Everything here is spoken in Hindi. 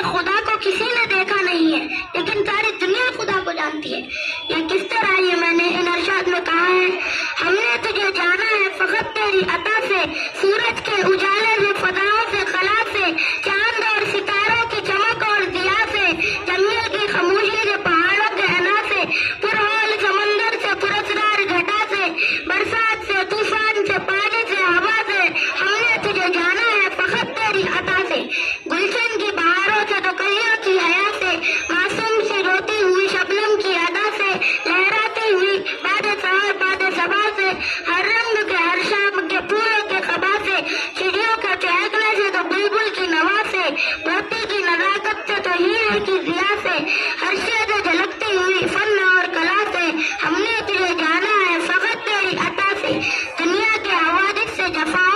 कि खुदा को किसी ने देखा नहीं है, लेकिन सारी दुनिया खुदा को जानती है। यह किस तरह ये मैंने इन अरशाद में कहा है, हमने तुझे जाना है फकत तेरी अता से, सूरज के उजाले से, फजाओं से, कला से, चांद और सितारों की चमक और दिया से, जंगल की खामोशी से, पहाड़ों के अना से, पुरहौल समंदर से, पुरस्कार घटा से, बरसात से, तूफान से, पानी से, हवा से, हमने तुझे जाना है फकत तेरी अता से। गुलशन की बहारों से तो कलियों की हया से, मासूम सी रोती हुई शबनम की अदा से, लहराती हुई बाद सहर बाद सबा से, हर रंग के हर शाम के पूरे के खबा से, चिड़ियों के चहकने से तो बुलबुल की नवा से, मोती की नजाकत से तो हीरे की जिया से, हर शे झलकती हुई फन और कला से, हमने तुझे जाना है फकत तेरी अता से। दुनिया के हवादिस से जफा